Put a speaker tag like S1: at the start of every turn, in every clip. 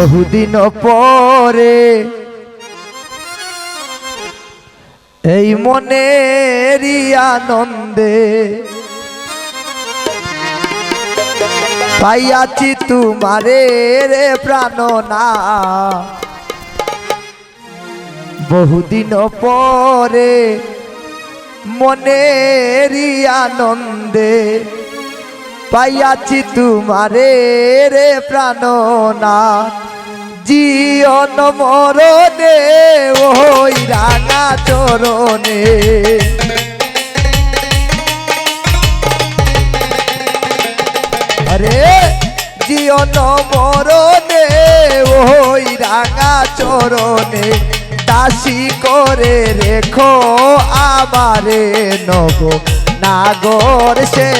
S1: বহুদিন পরে এই মনেরই আনন্দে পাইয়াছি তোমারে রে প্রাণনা। বহুদিন পরে মনেরই আনন্দে পাইয়াছি তোমারে রে প্রাণনা। জীবন মরণে ওই রাঙা চরণে আরে জীবন মরণে ওই রাঙা চরণে দাসী করে রেখো আমারে নব নাগর সে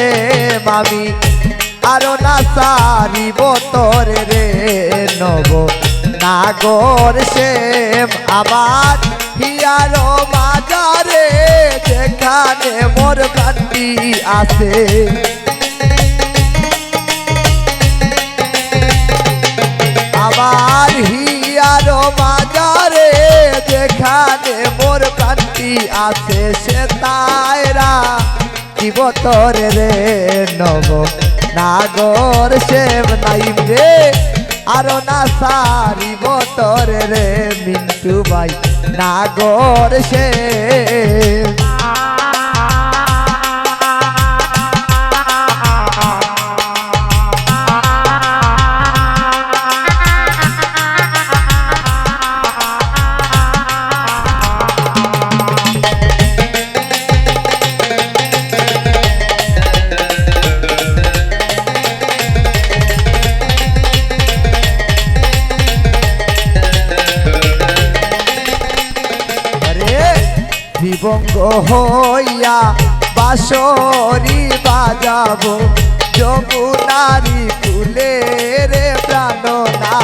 S1: মামি আরো না সারিব তোরে রে নব নাগর সে আমার হিয়ার মাজারে যেখানে মোর কান্তি আছে। আমার হিয়ার মাজারে যেখানে মোর কান্তি আছে সে তাইরা জীব তোরে রে নব নাগর সেব নাইম রে আরো না সারিব তোরে রে মিন্টু ভাই নাগর সেব। বিভঙ্গ হইয়া বাঁশরি বাজাবো যমুনারি কুলে রে প্রাণনা।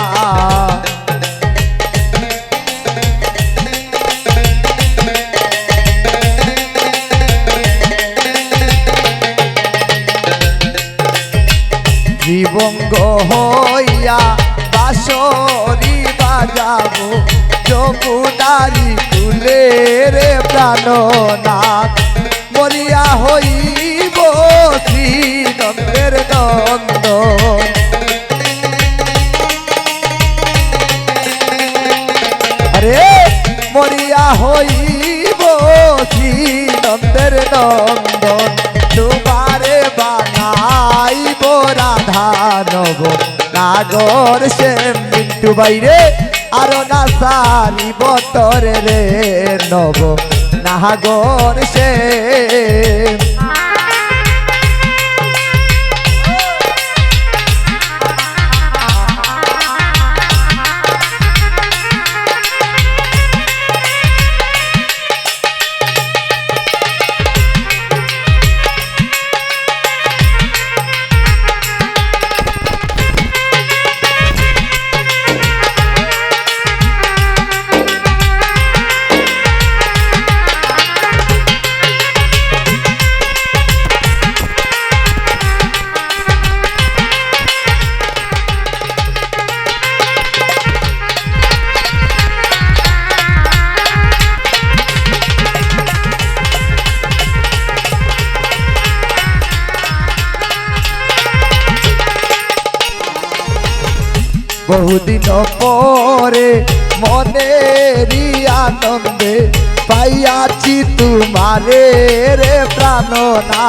S1: বিভঙ্গ হইয়া বাঁশরি বাজাবো যমুনারি কুলে রে প্রাণনাথ। মরিয়া হইব শ্রীনন্দের নন্দন আরে মরিয়া হইব শ্রীনন্দের নন্দন তোমারে বানাইব রাধা নব নাগর সে মিন্টু বাইরে আরো না সারিব তোরে রে নব নাগর সে। বহুদিন পরে মনেরই আনন্দে পাইয়াছি তোমারে রে প্রাণনা।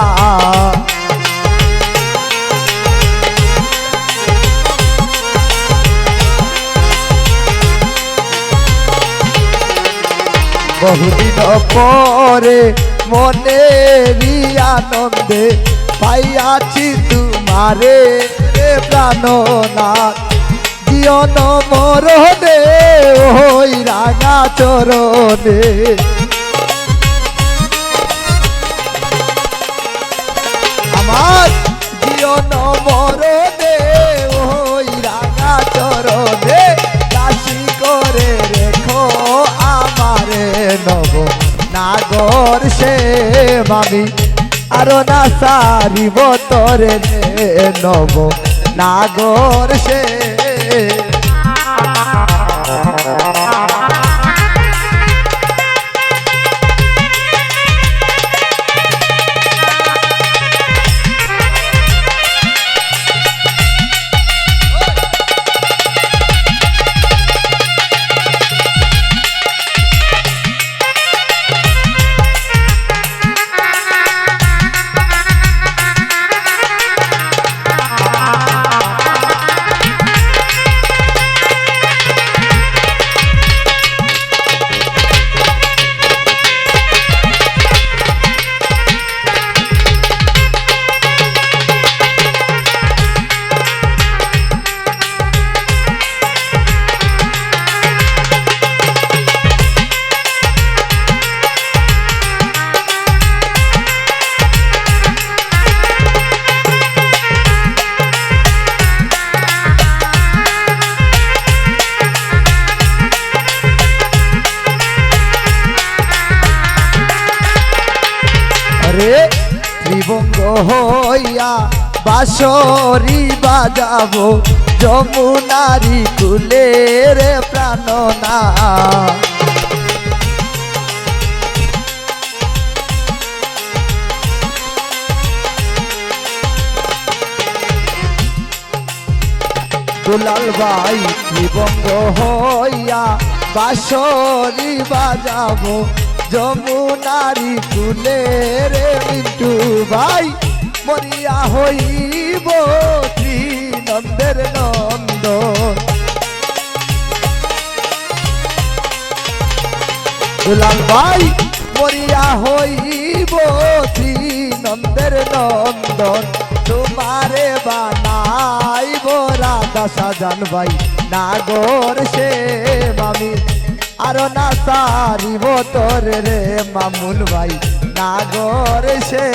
S1: বহুদিন পরে মনেরই আনন্দে পাইয়াছি তোমারে রে প্রাণনা। জীবন মরণে ওই রাঙা চরণে আমার জীবন মরণে ওই রাঙা চরণে দাসী করে রেখো আমারে নব নাগর সে মামি আরো না সারিব তোরে নব নাগর সে হইয়া বাঁশরি বাজাবো যমুনারি কুলে রে প্রাণনা। দুলাল ভাই নিবঙ্গ হইয়া বাঁশরি বাজাবো যমুনারি কুলে রে মিন্টু ভাই মরিয়া হইব শ্রীনন্দের নন্দন। দুলাল ভাই মরিয়া হইব শ্রীনন্দের নন্দন তোমারে বানাইব রাধা সাজান ভাই নাগর সে মামি আরো না সারিব তোর রে মামুন ভাই নাগর সে।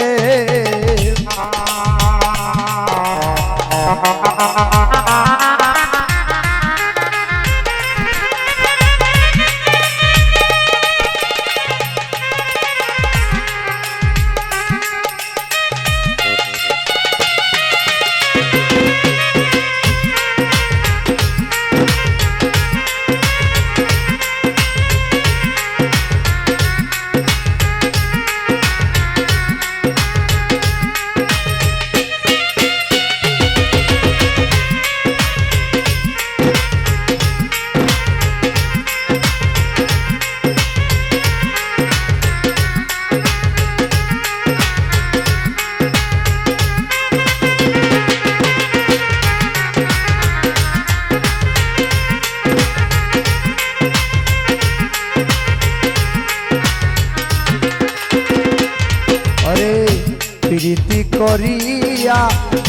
S1: প্রীতি করিয়া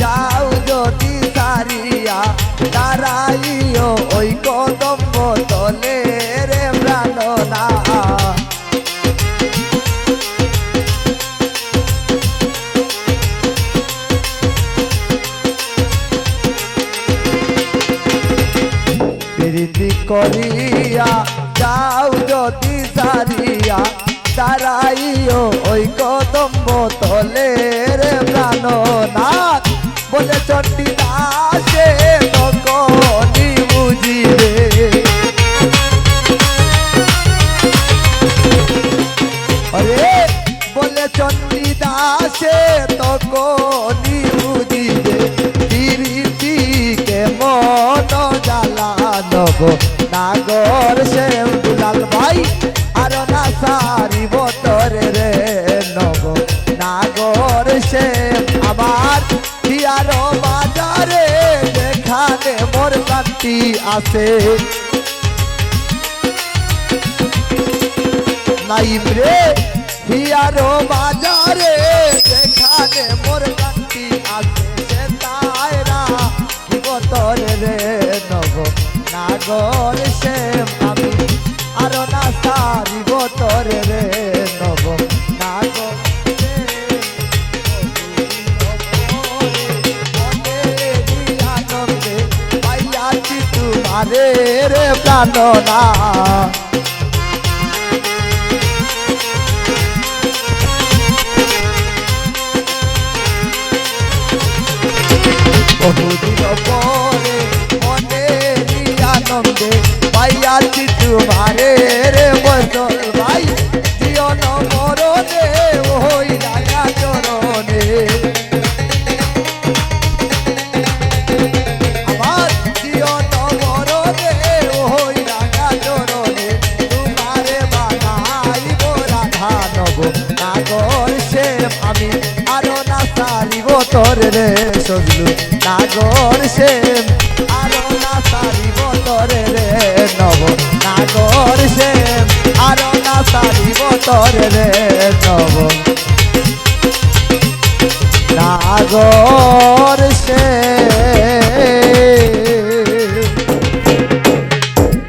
S1: যাও যদি সারিয়া দাঁড়াইও ওই কদম্ব তলে রে প্রাণনা। প্রীতি করিয়া যাও যদি সারিয়া দাঁড়াইও ওই কদম্ব তলে রে প্রাণনাথ বলে চণ্ডী দাসে তখনই বুঝিবে। আরে বলে চণ্ডী দাসে তখনই বুঝিবে প্রীতিকে মন জ্বালানব নাগর সে। দুলাল ভাই আরো না সারিব তোরে রে নব নাগর সে। আবার হিয়ার বাজারে যেখানে মোর কান্তি আছে নাইম রে হিয়ার বাজারে যেখানে মোর কান্তি আছে সে তাইরা তোরে রে নব নাগর সে। আমি আরো না সারিব তোরে রে নব নাগর আনন্দে পাইয়াছি তোমারে রে প্রাণনা। বহুদিন পরে মনেরই আনন্দে পাইয়াছি তোমারে রে বদল ভাই জীবন মরণে ওই রাঙা চরণে। আমার জীবন মরণে ওই রাঙা চরণে তোমারে বানাইব রাধা নব নাগর সে। আমি আরো না সারিব তোর রে সজলু নাগর সে। আরো না সারিব তোরে রে নব নাগর সে। আরো না সারিব তোরে রে